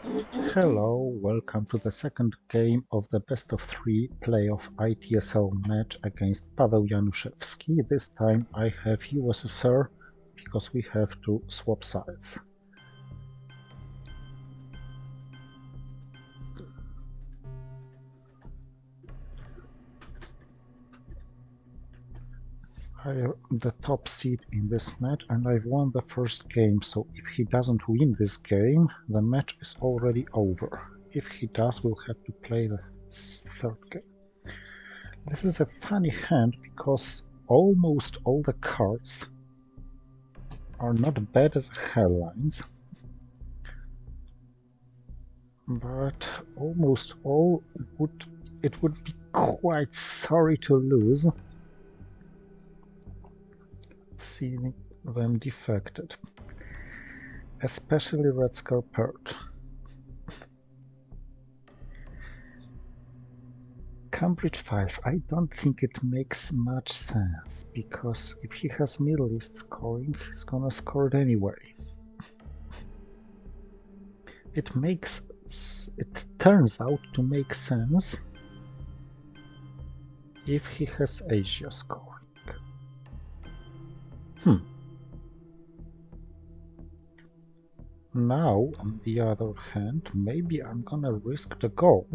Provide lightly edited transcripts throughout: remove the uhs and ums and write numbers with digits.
Hello, welcome to the second game of the best of three playoff ITSL match against Paweł Januszewski. This time I have USSR because we have to swap sides. I am the top seed in this match and I've won the first game, so if he doesn't win this game, the match is already over. If he does, we'll have to play the third game. This is a funny hand because almost all the cards are not bad as headlines, but almost all it would be quite sorry to lose seeing them defected, especially Red Scar Purge. Cambridge 5, I don't think it makes much sense, because if he has Middle East scoring, he's gonna score it anyway. It turns out to make sense if he has Asia scoring. Now, on the other hand, maybe I'm gonna risk the goal,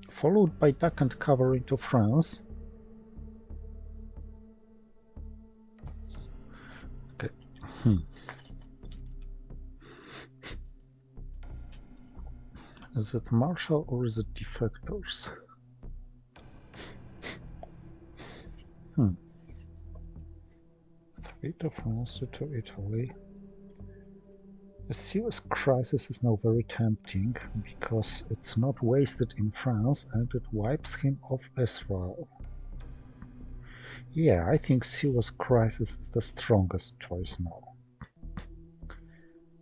followed by duck and cover into France. Okay. Is it Marshall or is it defectors? 3 to France, 2 to Italy. The Suez crisis is now very tempting because it's not wasted in France and it wipes him off Israel. Yeah, I think Suez crisis is the strongest choice now.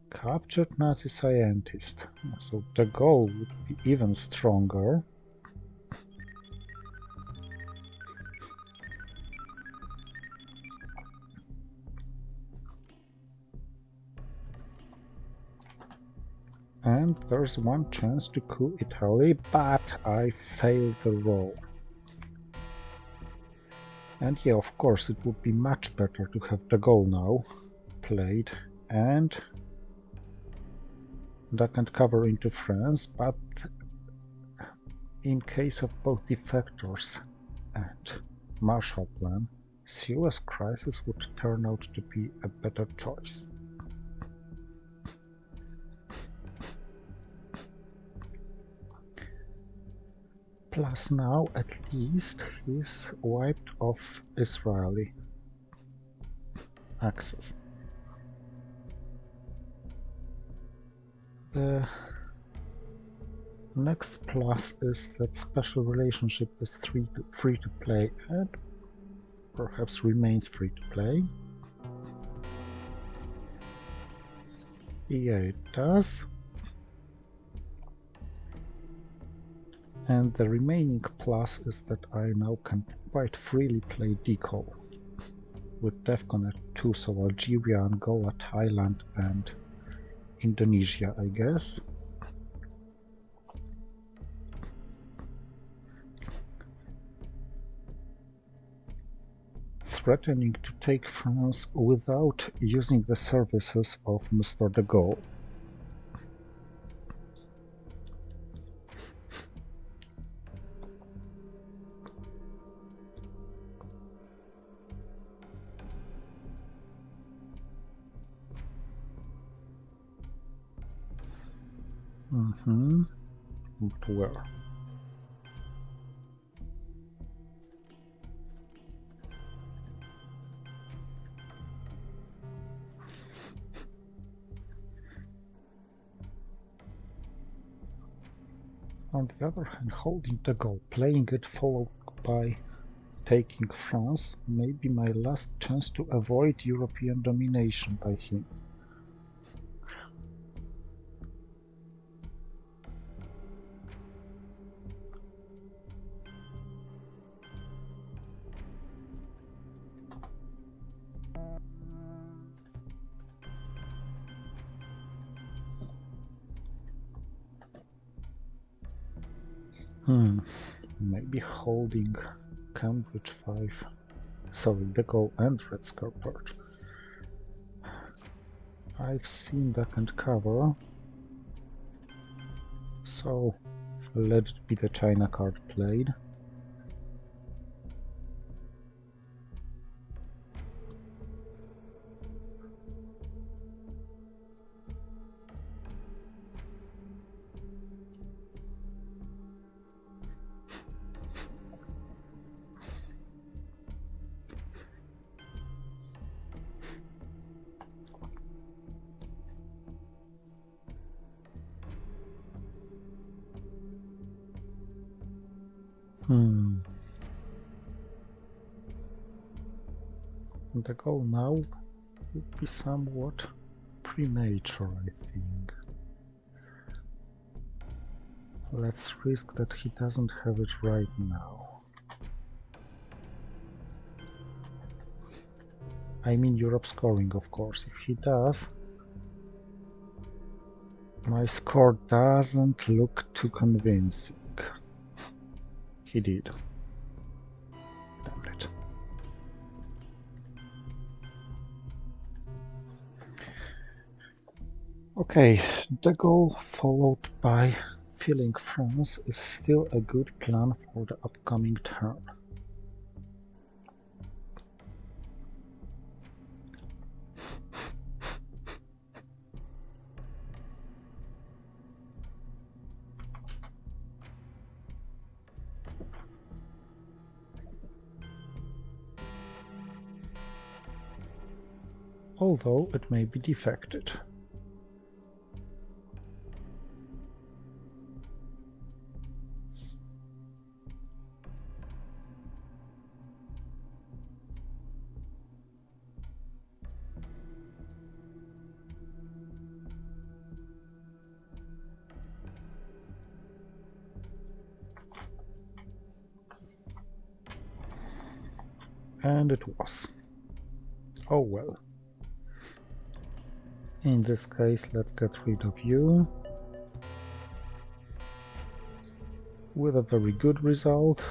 Captured Nazi scientist, so the goal would be even stronger. And there's one chance to coup Italy, but I failed the roll. And yeah, of course, it would be much better to have the goal now played and duck and cover into France, but in case of both defectors and Marshall Plan, Suez crisis would turn out to be a better choice. Plus now, at least, he's wiped off Israeli access. The next plus is that special relationship is free to play and perhaps remains free to play. Yeah, it does. And the remaining plus is that I now can quite freely play Deco with DEFCON at 2, so Algeria, Angola, Thailand and Indonesia, I guess. Threatening to take France without using the services of Mr. de Gaulle. But where? On the other hand, holding the goal, playing it followed by taking France may be my last chance to avoid European domination by him. Maybe holding Cambridge 5. Sorry, the goal and red square perch. I've seen duck and cover, so let it be the China card played. The goal now would be somewhat premature, I think. Let's risk that he doesn't have it right now. I mean Europe scoring, of course. If he does, my score doesn't look too convincing. He did. Damn it. Okay, the goal followed by filling France is still a good plan for the upcoming turn. Although it may be defected. And it was. Oh well. In this case, let's get rid of you. With a very good result,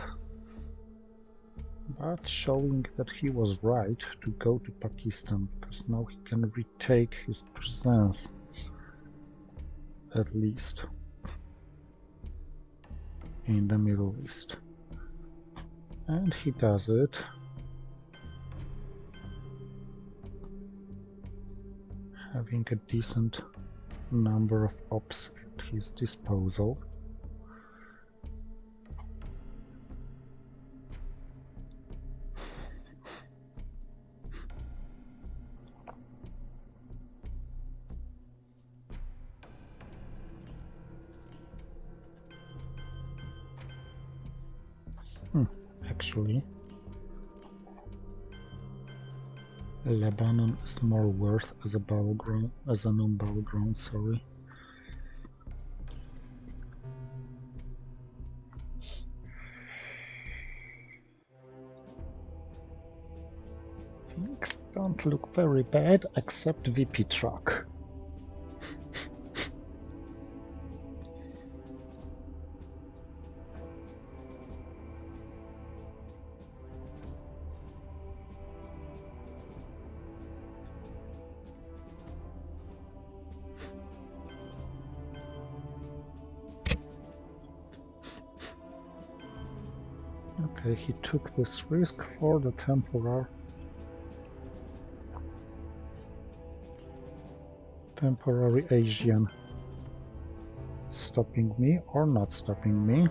but showing that he was right to go to Pakistan, because now he can retake his presence, at least, in the Middle East. And he does it. Having a decent number of ops at his disposal. Actually, Lebanon is more worth as a battleground, as a non-battleground, sorry. Things don't look very bad, except VP truck. Okay, he took this risk for the temporary Asian stopping me or not stopping me.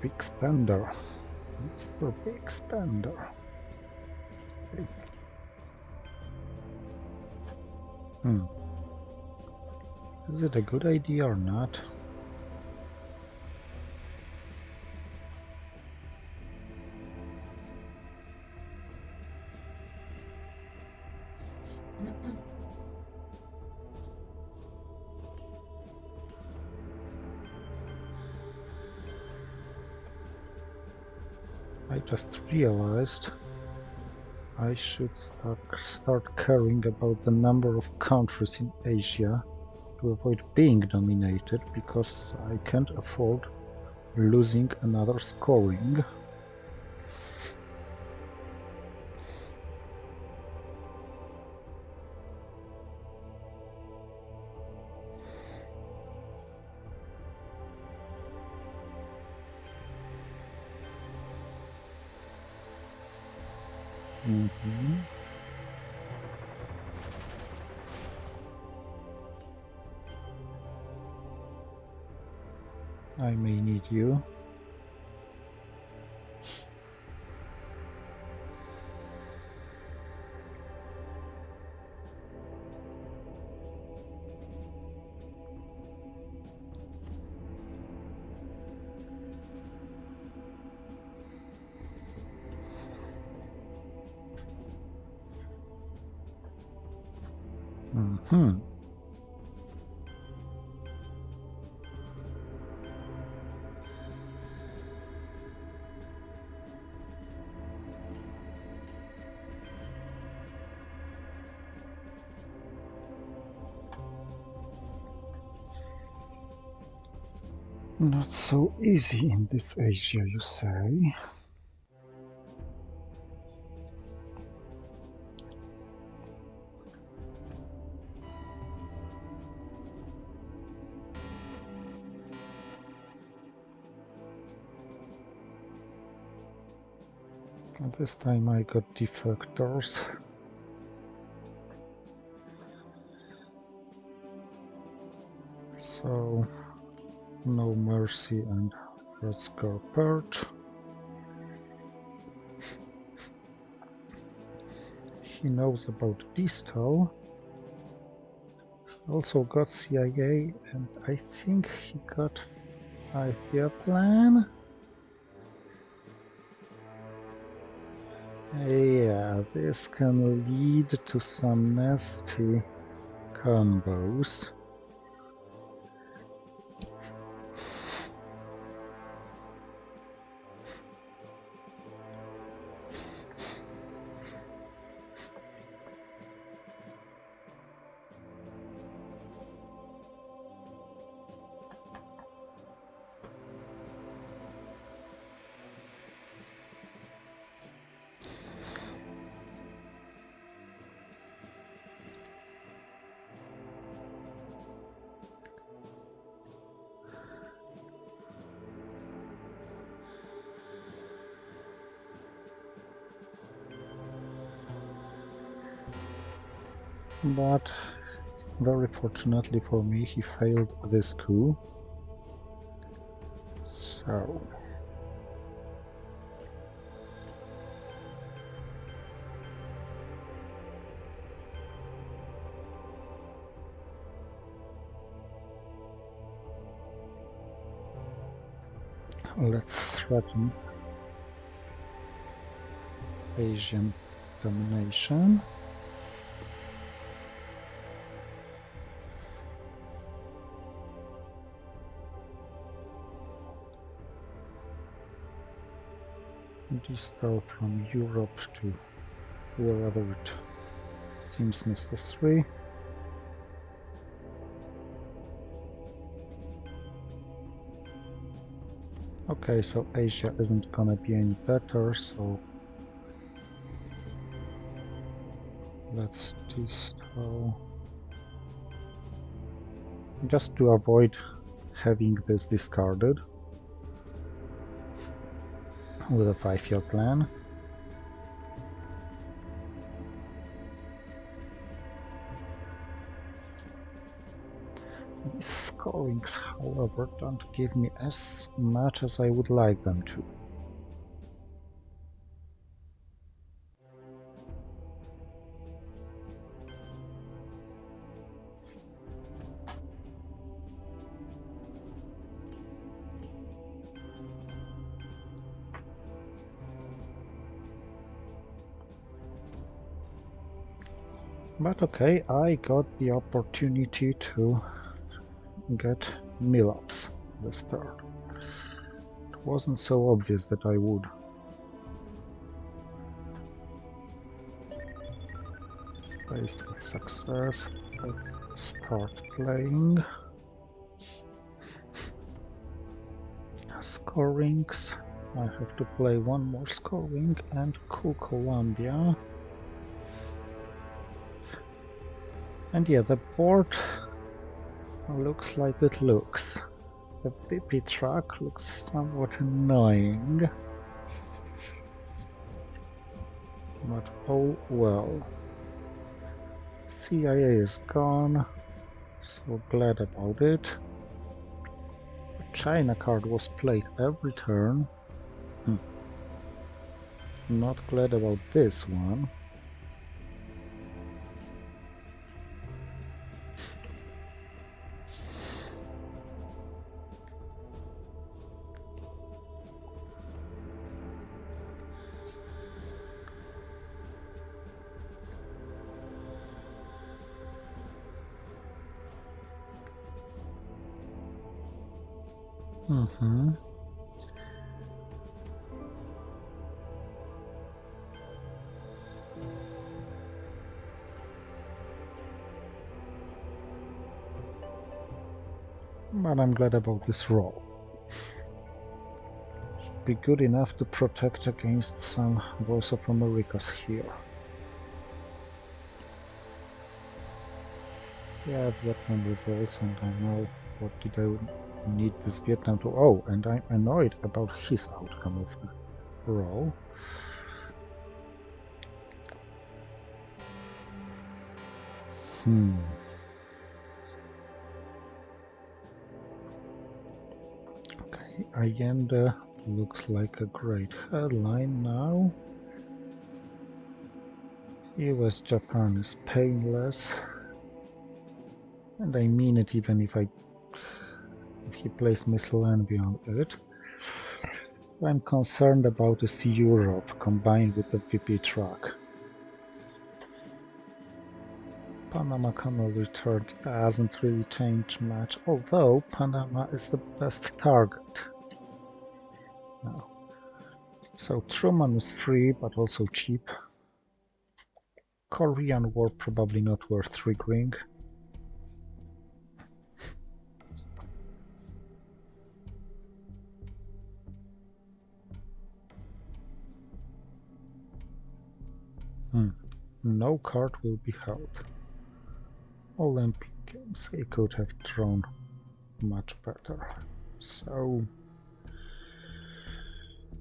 Big spender. Mr. Big Spender. Is it a good idea or not? I just realized I should start caring about the number of countries in Asia to avoid being dominated, because I can't afford losing another scoring. I may need you. Not so easy in this Asia, you say? And this time I got defectors. So, no mercy and red scar perch. He knows about distal. He also got CIA, and I think he got 5-year plan. Yeah, this can lead to some nasty combos. But very fortunately for me, he failed this coup. So let's threaten Asian domination. Distal from Europe to wherever it seems necessary. Okay, so Asia isn't gonna be any better, so let's distal. Just to avoid having this discarded with a 5-year plan. These scorings, however, don't give me as much as I would like them to. But okay, I got the opportunity to get mill-ups this turn. It wasn't so obvious that I would. Placed with success. Let's start playing. Scorings. I have to play one more scoring and coup Columbia. And yeah, the board looks like it looks. The BP track looks somewhat annoying. But oh well. CIA is gone, so glad about it. The China card was played every turn. Not glad about this one. But I'm glad about this roll. Should be good enough to protect against some Voice of Americas here. Yeah, Vietnam revolts, and I know what did I need this Vietnam to... Oh, and I'm annoyed about his outcome of the roll. Okay, Allende looks like a great headline now. US-Japan is painless. And I mean it even if he plays Missile Envy on it. I'm concerned about this Europe combined with the VP track. Panama Canal return doesn't really change much, although Panama is the best target. No. So Truman is free but also cheap. Korean War probably not worth triggering. No card will be held. Olympic Games, he could have drawn much better. So...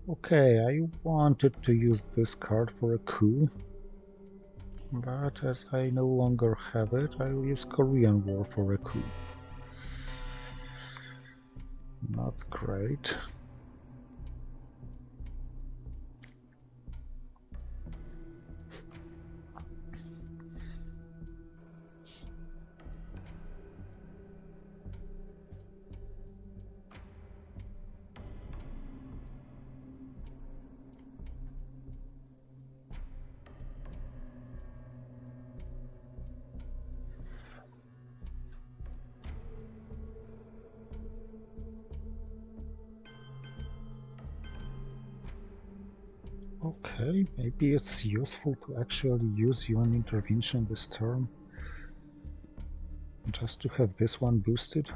Okay, I wanted to use this card for a coup. But as I no longer have it, I will use Korean War for a coup. Not great. Okay, maybe it's useful to actually use UN intervention this turn. Just to have this one boosted.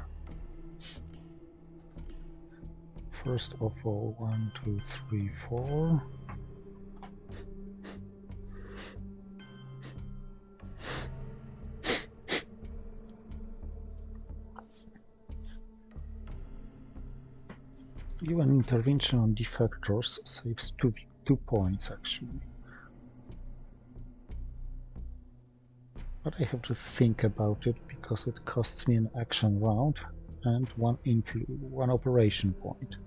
First of all, 1, 2, 3, 4. UN intervention on defectors saves 2 points actually. But I have to think about it because it costs me an action round and one operation point.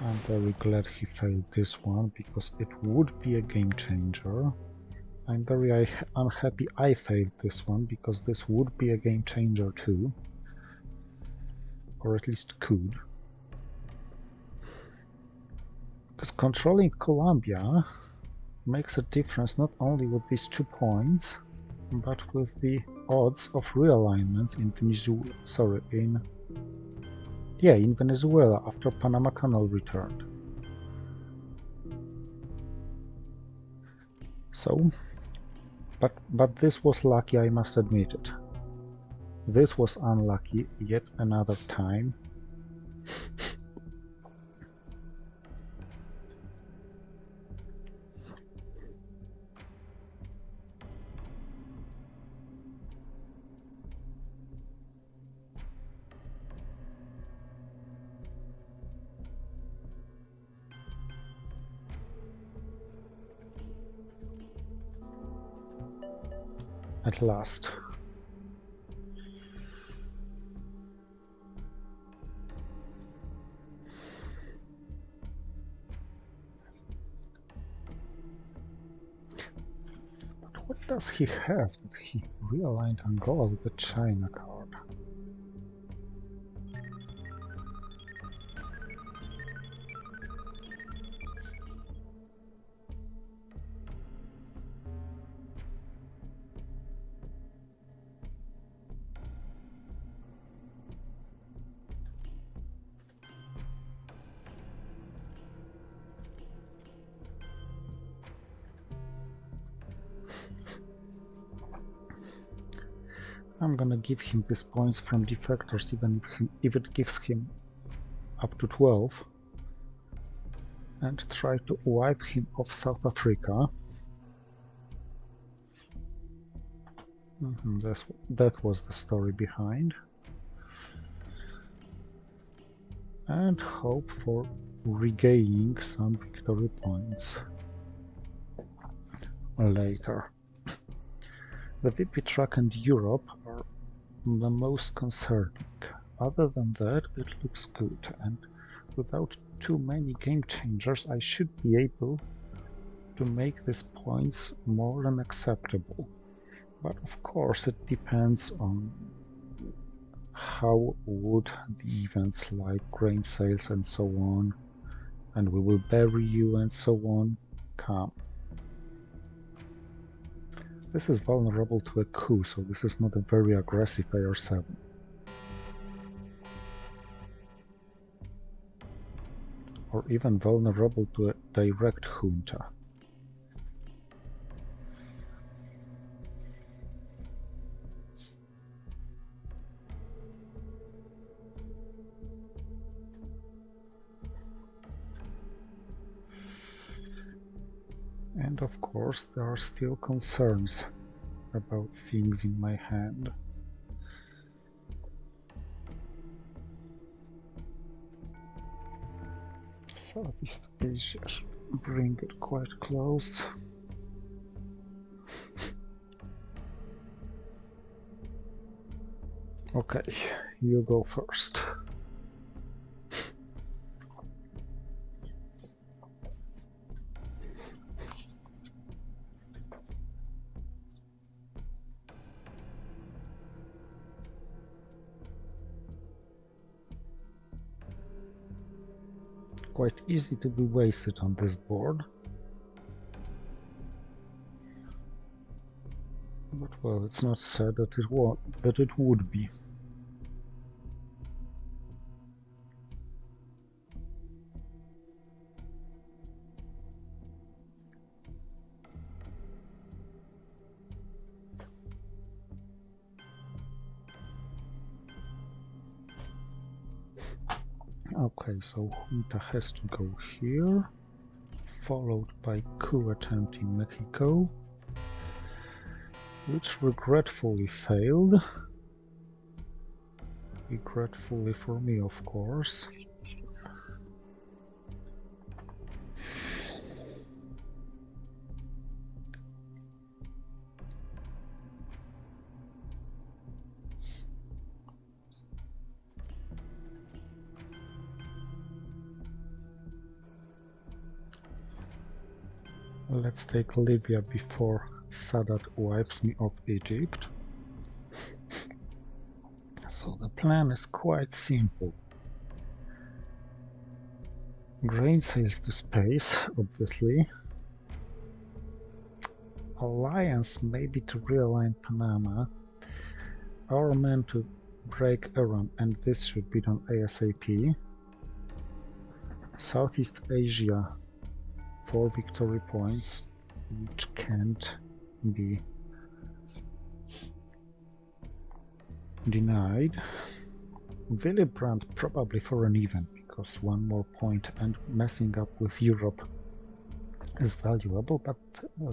I'm very glad he failed this one because it would be a game changer. I'm very unhappy I failed this one because this would be a game changer too. Or at least could. Because controlling Colombia makes a difference not only with these 2 points, but with the odds of realignments in Venezuela. Sorry, in Venezuela after Panama Canal returned. So, but this was lucky, I must admit it. This was unlucky yet another time. At last. But what does he have that he realigned Angola with the China card? I'm gonna give him these points from defectors even if it gives him up to 12 and try to wipe him off South Africa. That was the story behind. And hope for regaining some victory points later. The VP track and Europe are the most concerning. Other than that, it looks good, and without too many game changers, I should be able to make these points more than acceptable. But of course, it depends on how would the events like grain sales and so on, and we will bury you and so on, come. This is vulnerable to a coup, so this is not a very aggressive AR7. Or even vulnerable to a direct junta. And of course, there are still concerns about things in my hand. Southeast Asia should bring it quite close. Okay, you go first. Quite easy to be wasted on this board. But well, it's not said that it would be. Okay, so junta has to go here, followed by coup attempt in Mexico, which regretfully failed. Regretfully for me, of course. Let's take Libya before Sadat wipes me off Egypt. So the plan is quite simple. Grain sales to space, obviously. alliance maybe to realign Panama. Our men to break Iran, and this should be done ASAP. Southeast Asia, 4 victory points, which can't be denied. Willy Brandt probably for an event, because 1 more point and messing up with Europe is valuable, but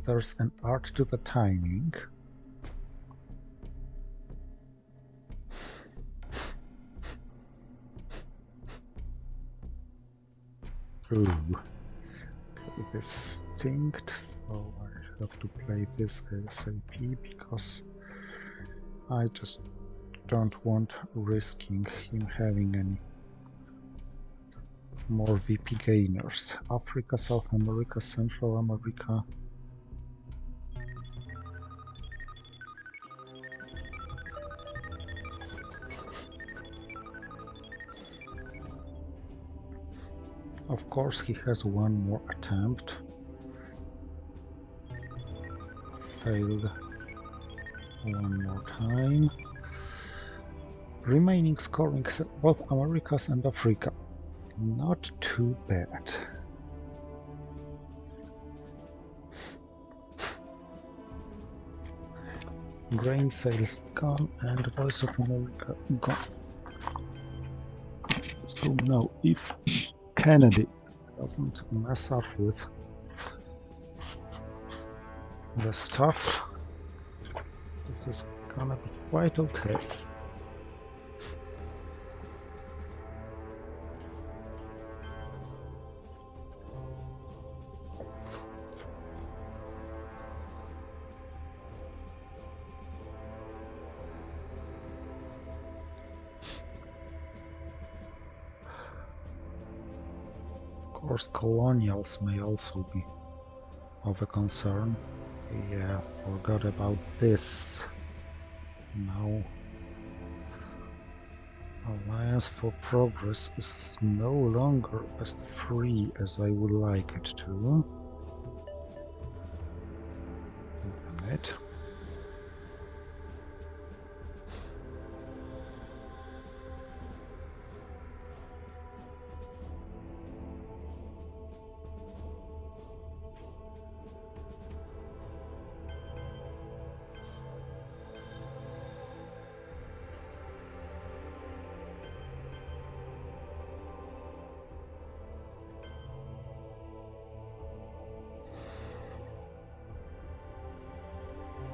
there's an art to the timing. Ooh. Okay, this stinked, so I have to play this ASAP because I just don't want risking him having any more VP gainers. Africa, South America, Central America. Of course, he has 1 more attempt. Failed 1 more time. Remaining scoring both Americas and Africa. Not too bad. Grain sales gone and Voice of America gone. So now, if Kennedy doesn't mess up with the stuff, this is gonna be quite okay. Of course, colonials may also be of a concern. Yeah, forgot about this. Now, Alliance for Progress is no longer as free as I would like it to. Damn it.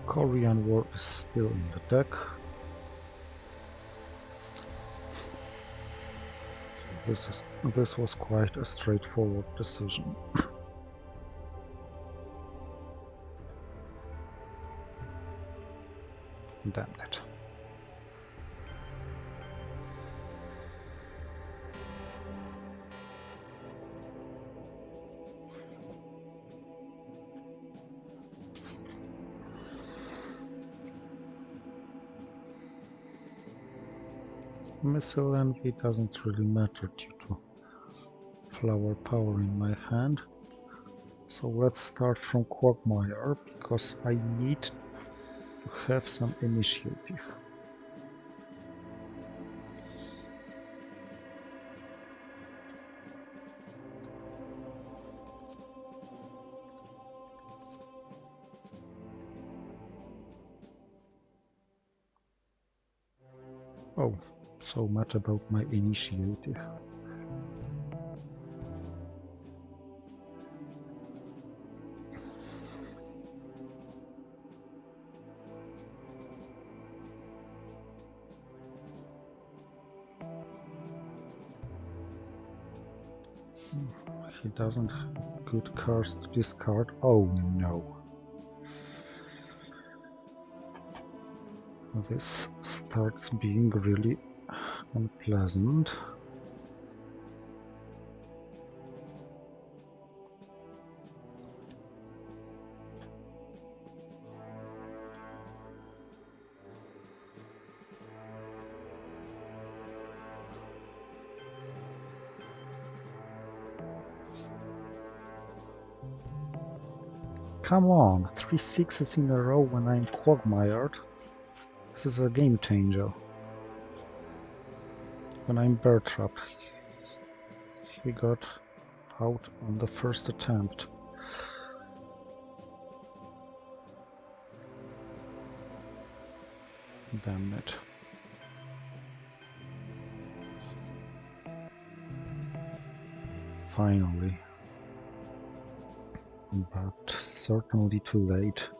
Korean War is still in the deck. So this was quite a straightforward decision. Damn it. Missile envy doesn't really matter due to flower power in my hand. So let's start from Quagmire, because I need to have some initiative. Oh, so much about my initiative. He doesn't have good cards to discard. Oh no. This starts being really unpleasant. Come on, 3 sixes in a row when I'm quagmired. This is a game changer. When I'm bear trapped, he got out on the first attempt. Damn it. Finally. But certainly too late.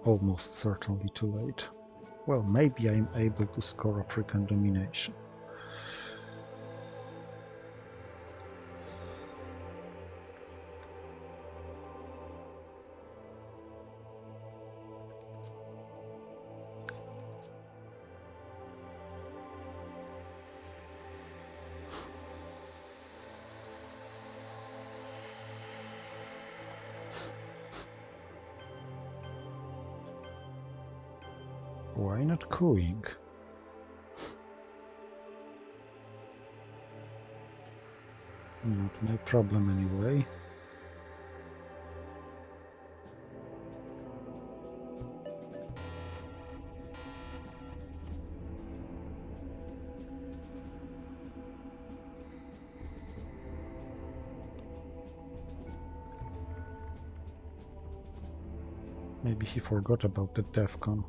Almost certainly too late. Well, maybe I'm able to score African domination. Why not cooing? Not my problem anyway. Maybe he forgot about the DEFCON.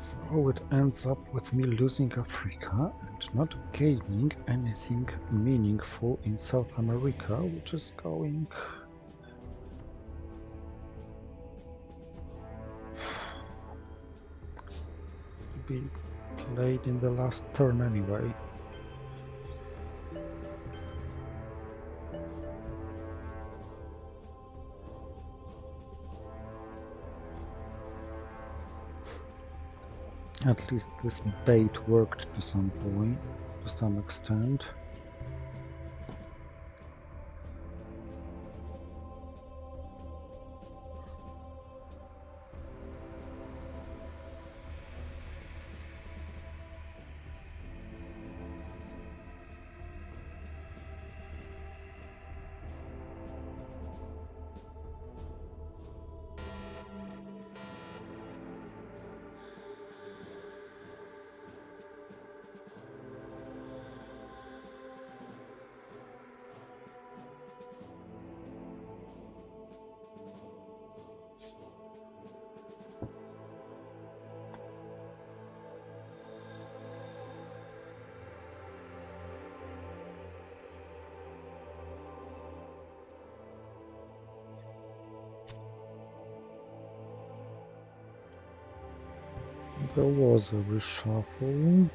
So it ends up with me losing Africa and not gaining anything meaningful in South America, which is going to be played in the last turn anyway. At least this bait worked to some point, to some extent. There was a reshuffle,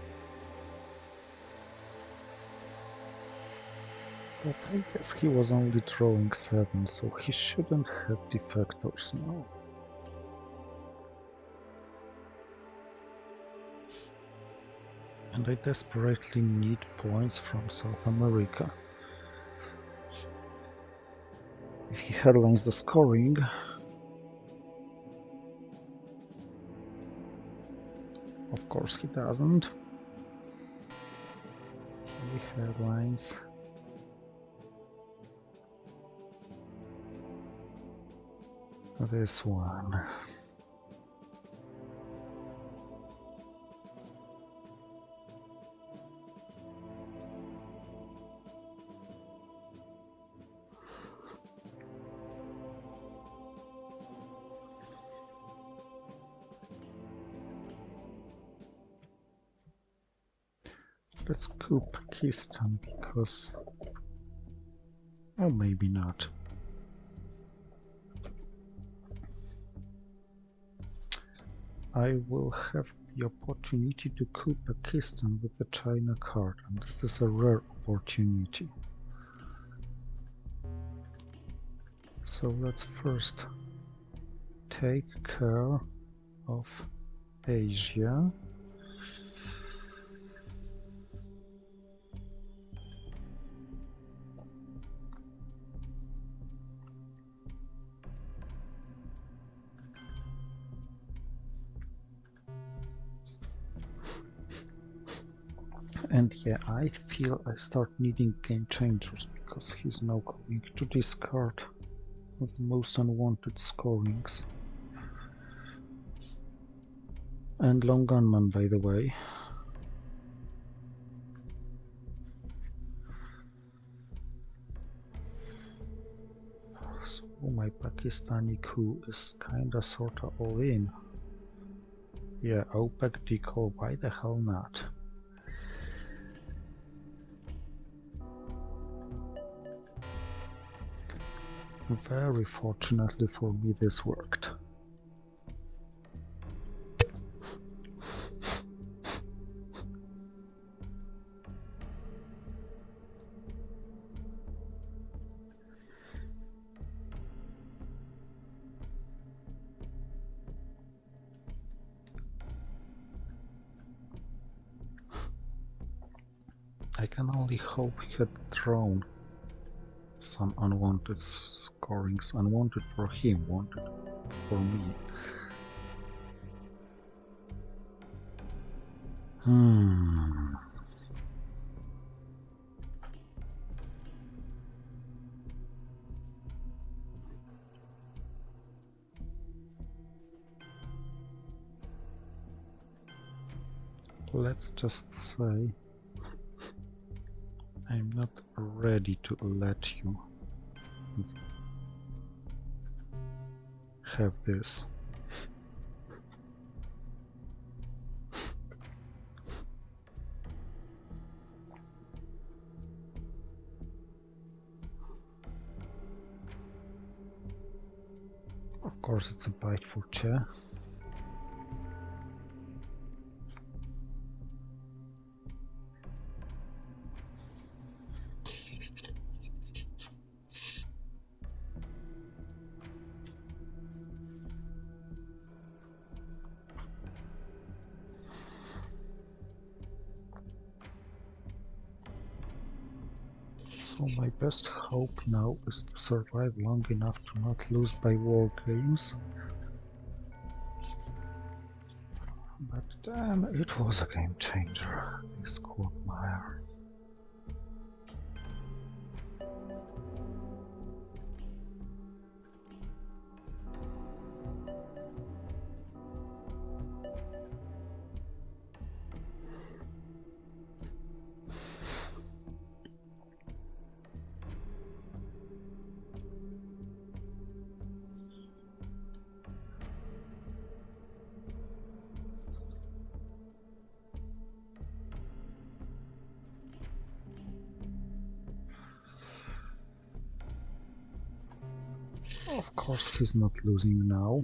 but I guess he was only drawing 7, so he shouldn't have defectors now. And I desperately need points from South America. If he headlines the scoring, of course he doesn't. He headlines this one. Let's coup Pakistan because... or maybe not. I will have the opportunity to coup Pakistan with the China card, and this is a rare opportunity. So let's first take care of Asia. And yeah, I feel I start needing game changers because he's now going to discard of the most unwanted scorings. And long gunman, by the way. So my Pakistani coup is kinda sorta all in. Yeah, OPEC decal, why the hell not? Very fortunately for me this worked. I can only hope he had drawn some unwanted scorings. Unwanted for him, wanted for me. Let's just say I'm not ready to let you have this. Of course, it's a bite for Che. So my best hope now is to survive long enough to not lose by war games. But damn, it was a game changer, this Quagmire. Of course he's not losing now.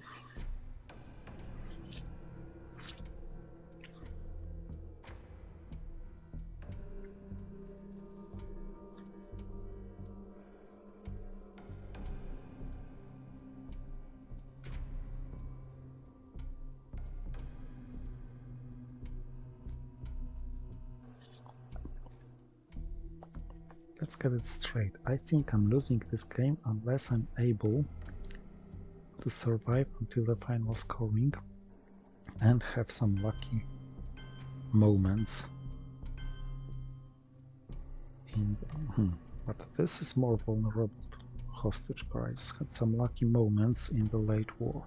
Let's get it straight. I think I'm losing this game unless I'm able to survive until the final scoring and have some lucky moments. But this is more vulnerable to hostage crisis. Had some lucky moments in the late war.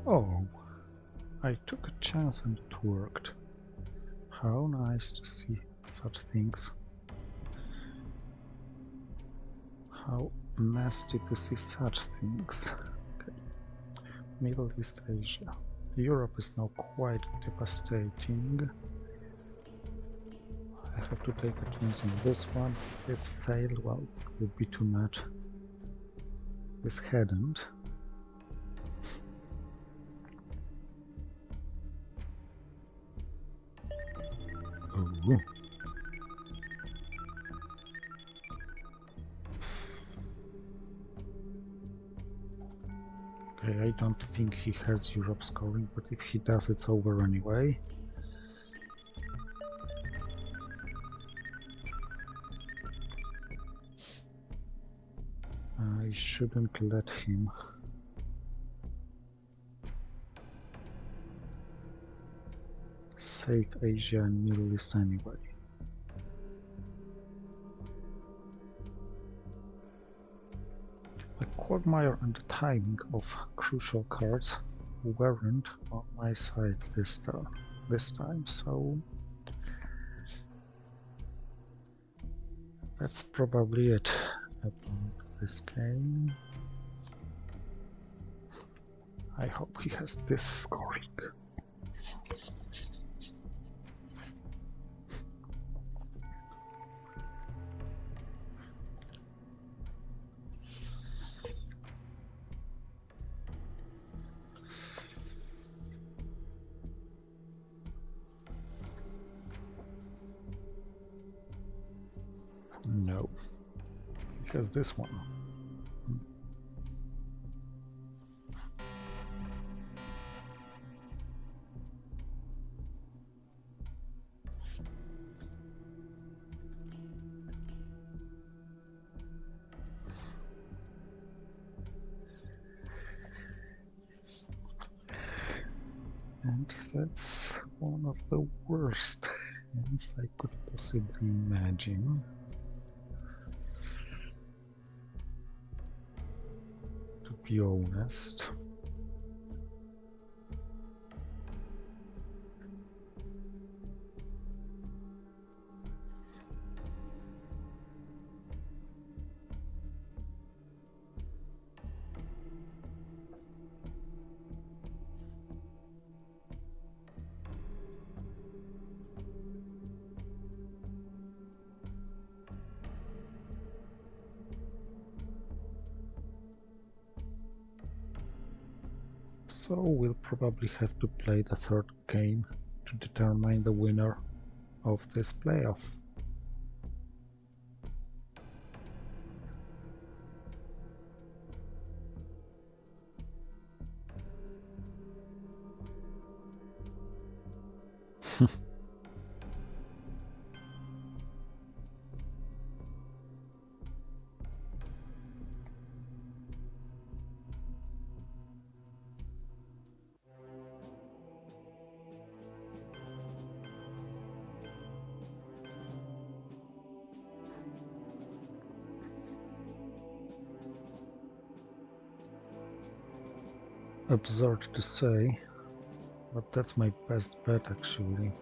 Oh, I took a chance and it worked. How nice to see such things. How nasty to see such things. Okay. Middle East Asia. Europe is now quite devastating. I have to take a chance on this one. This failed, well, it would be too much. This hadn't. Oh. Okay, I don't think he has Europe scoring, but if he does, it's over anyway. I shouldn't let him. Save Asia and Middle East anyway. The quagmire and the timing of crucial cards weren't on my side this time, so that's probably it about this game. I hope he has this scoring. No, because this one. And that's one of the worst hands I could possibly imagine. To be honest. So we'll probably have to play the third game to determine the winner of this playoff. Absurd to say, but that's my best bet actually.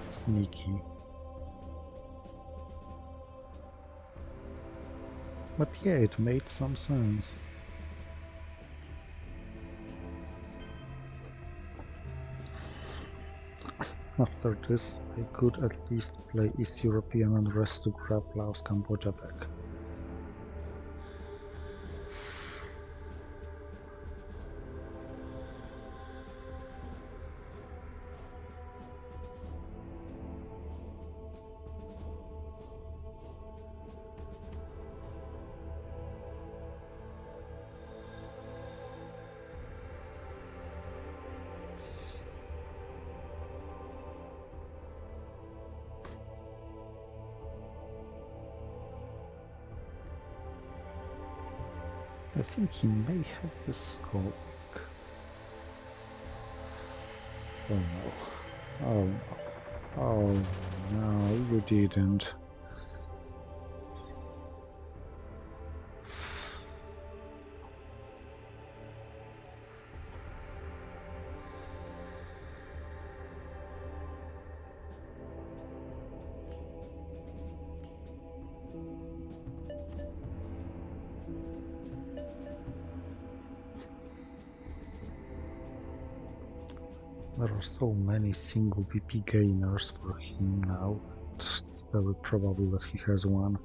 Sneaky. But yeah, it made some sense. After this, I could at least play East European and rest to grab Laos, Cambodia back. I think he may have the scope. Oh no. Oh no. Oh no, you didn't. There are so many single VP gainers for him now. It's very probable that he has one.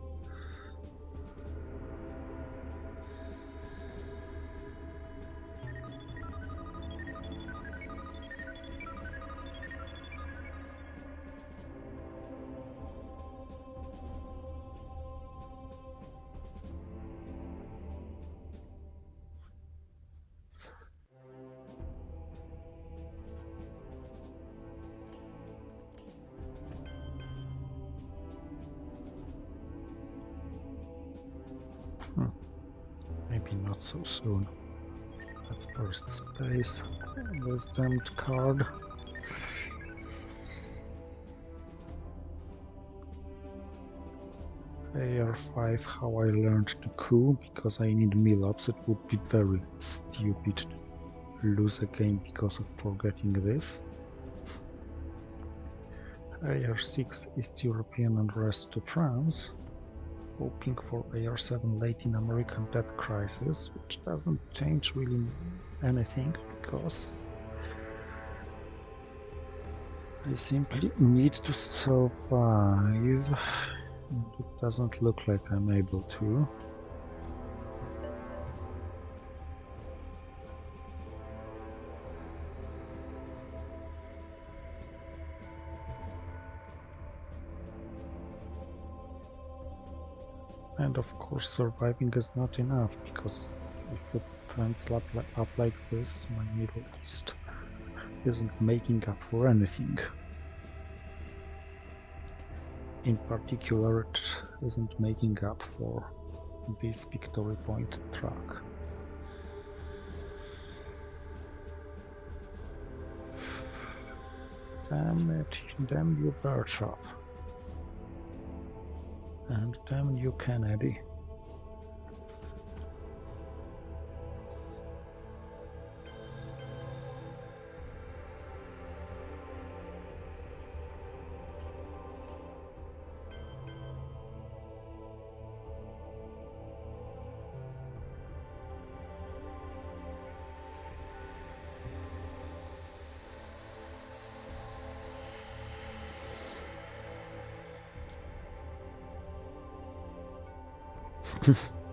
Maybe not so soon. Let's burst space. This damned card. AR5, how I learned to coup, because I need meal-ups. It would be very stupid to lose a game because of forgetting this. AR6 East European and rest to France. Hoping for AR7 Latin American debt crisis, which doesn't change really anything because I simply need to survive, and it doesn't look like I'm able to. And of course surviving is not enough, because if it ends up like this, my Middle East isn't making up for anything. In particular, it isn't making up for this victory point track. Damn it, damn you Berchov. And damn you Kennedy.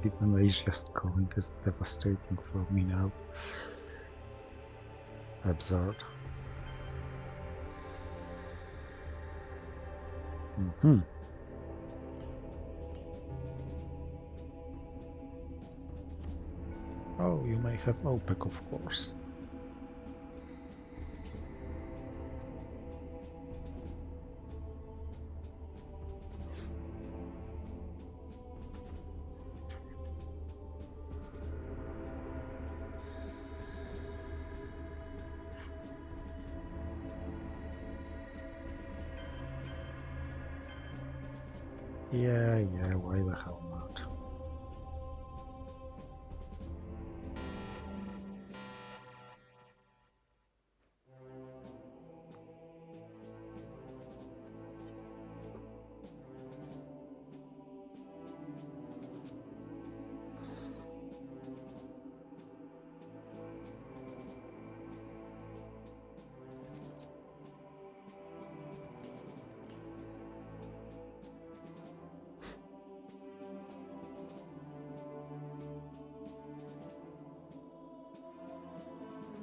Even Asia scoring is devastating for me now. Absurd. Oh, you may have OPEC, of course. Yeah, why the hell not?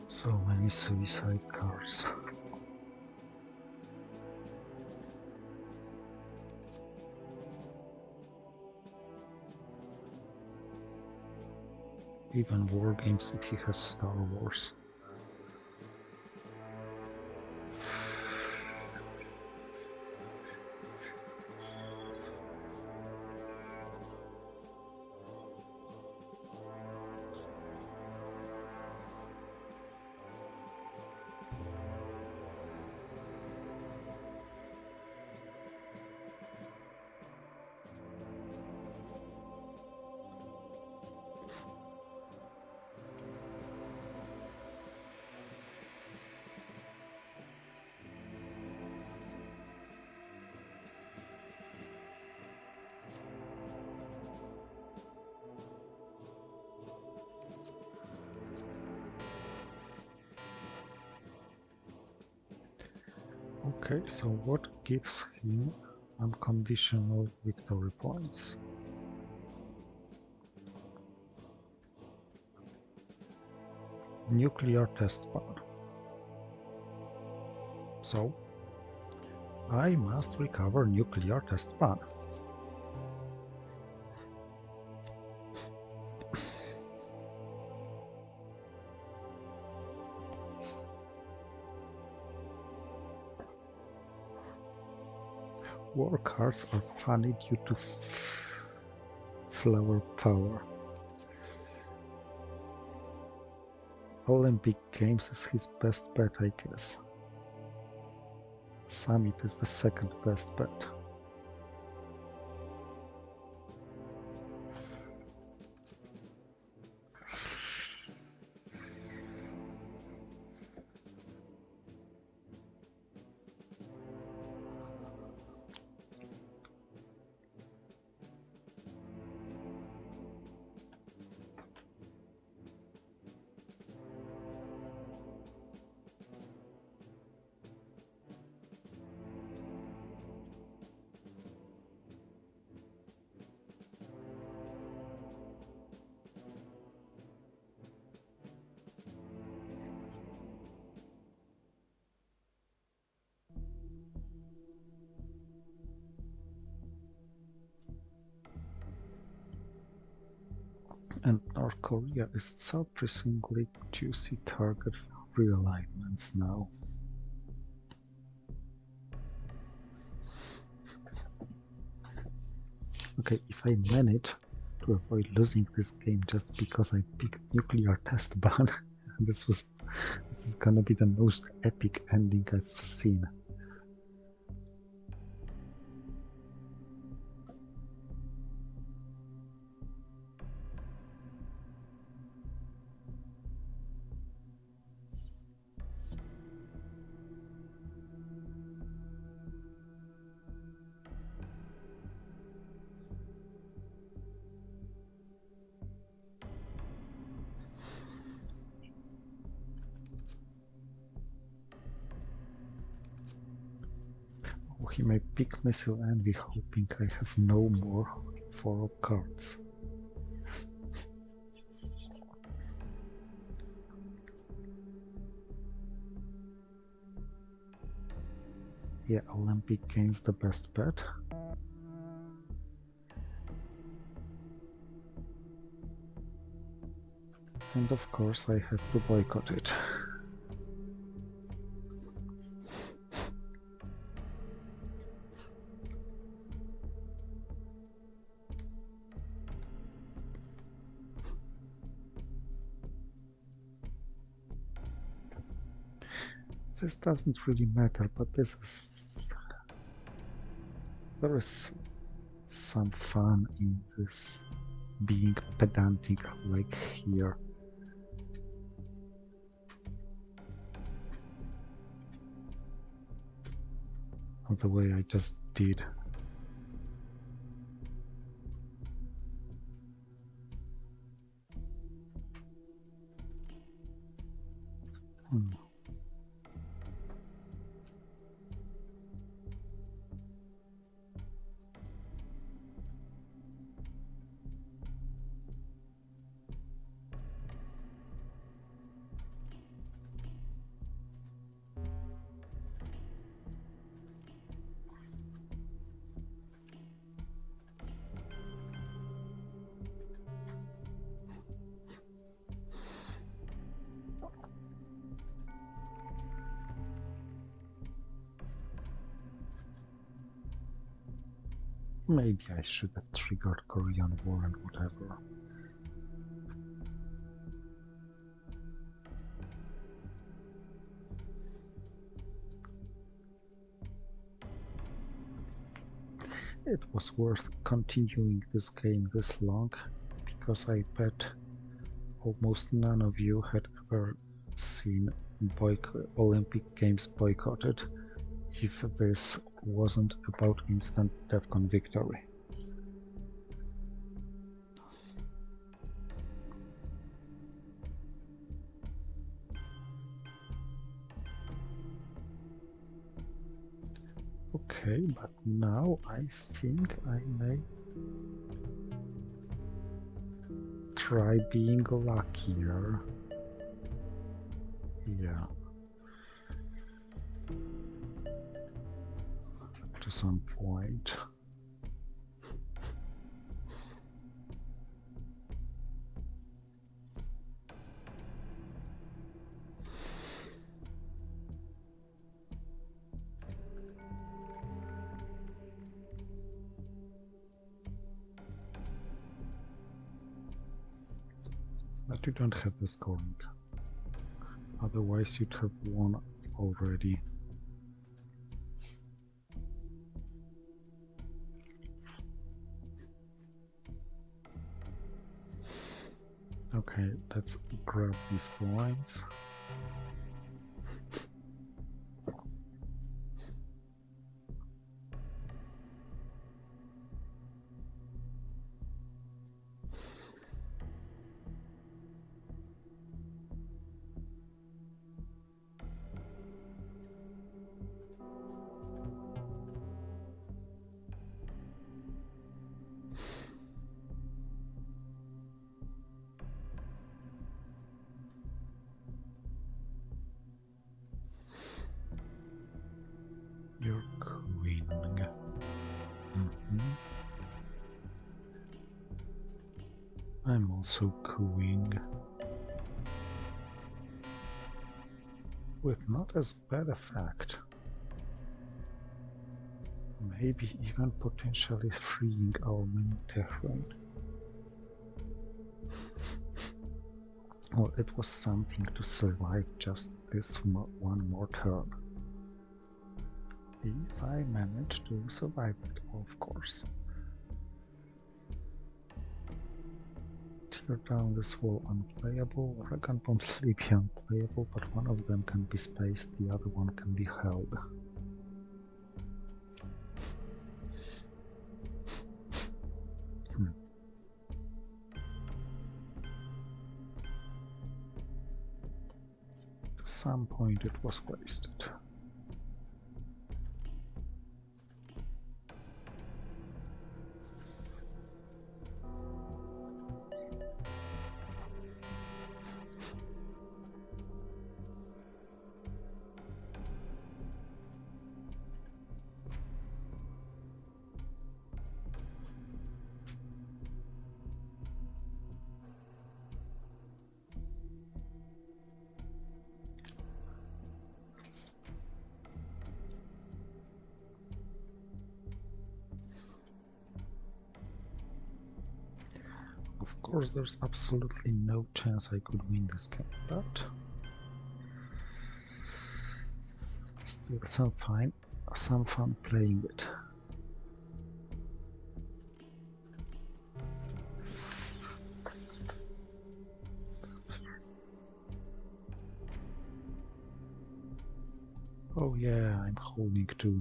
So many suicide cards. Even war games if he has Star Wars. Okay, so what gives him unconditional victory points? Nuclear test ban. So, I must recover nuclear test ban. War cards are funny due to flower power. Olympic Games is his best bet, I guess. Summit is the second best bet. And North Korea is surprisingly juicy target for realignments now. Okay, if I manage to avoid losing this game just because I picked nuclear test ban, this is gonna be the most epic ending I've seen. Oh, he may pick Missile Envy, hoping I have no more 4 cards. Yeah, Olympic Games the best bet. And of course I had to boycott it. This doesn't really matter, but there is some fun in this being pedantic like here. The way I just did. Maybe I should have triggered Korean War and whatever. It was worth continuing this game this long, because I bet almost none of you had ever seen Olympic Games boycotted if this wasn't about instant DEFCON victory. Okay, but now I think I may try being luckier. Yeah. To some point. But you don't have the scoring. Otherwise you'd have won already. Okay, let's grab these coins. You're queening. I'm also queening. With not as bad effect. Maybe even potentially freeing our main terrain. Well, it was something to survive just this one more turn. If I manage to survive it, of course. Tear down this wall unplayable, Dragon Bombs may be unplayable, but one of them can be spaced, the other one can be held. At some point it was wasted. Of course, there's absolutely no chance I could win this game, but still some fun playing it. Oh yeah, I'm holding too,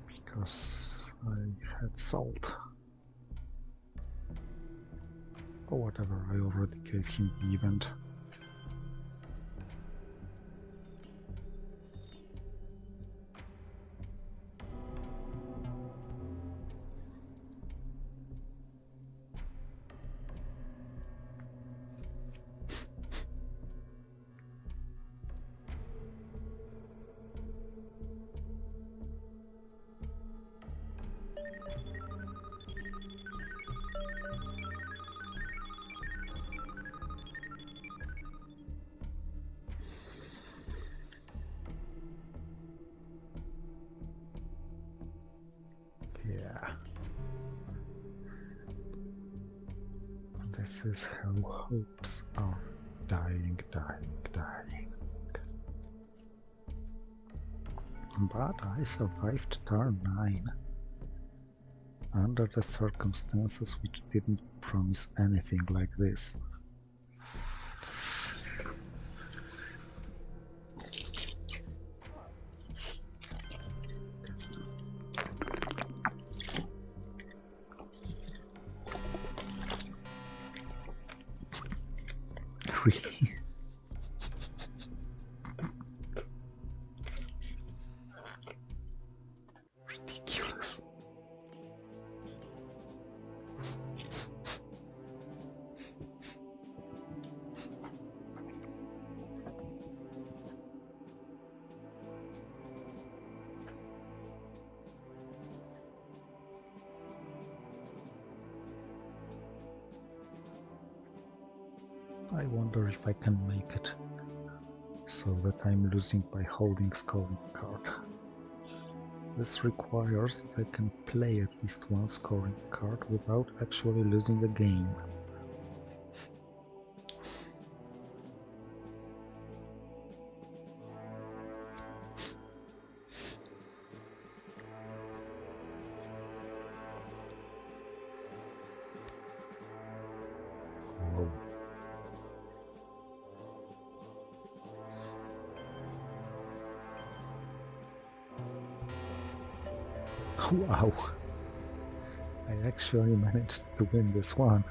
because I had salt. Or whatever, I already gave him the event. Yeah. This is how hopes are dying. But I survived turn 9. Under the circumstances which didn't promise anything like this. Really? ridiculous. I wonder if I can make it so that I'm losing by holding scoring card. This requires that I can play at least one scoring card without actually losing the game. Wow, I actually managed to win this one.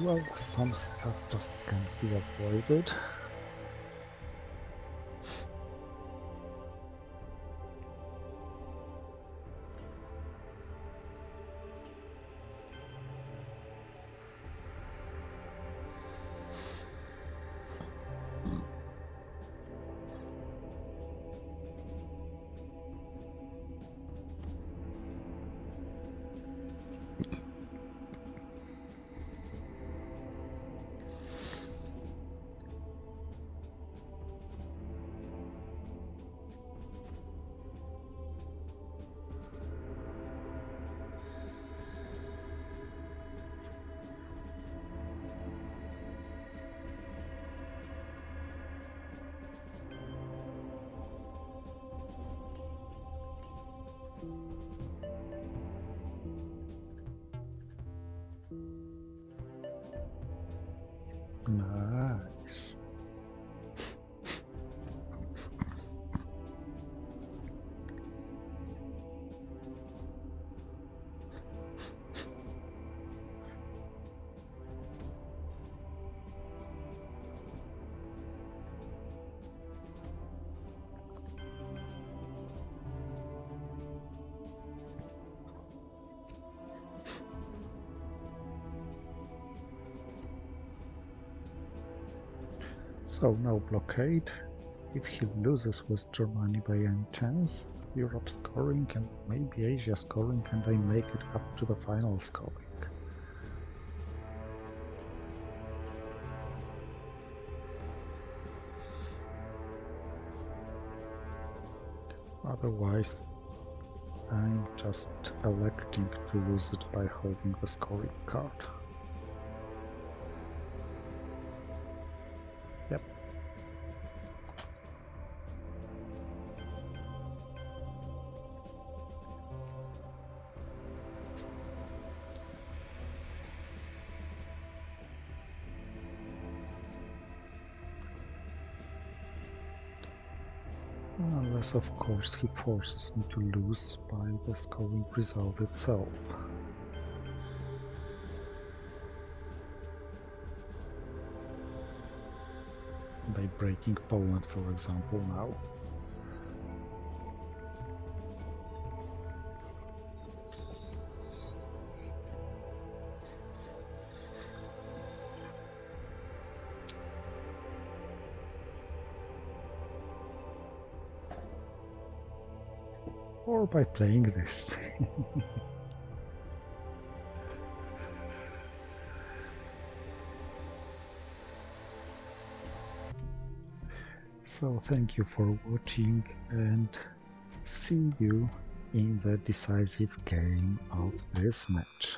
Well, some stuff just can't be avoided. Nice. So no blockade. If he loses with Germany by any chance, Europe scoring and maybe Asia scoring, and I make it up to the final scoring. Otherwise, I'm just electing to lose it by holding the scoring card. Yep. Unless, of course, he forces me to lose by the scoring result itself. By breaking Poland, for example, now. Or by playing this. So thank you for watching and see you in the decisive game of this match.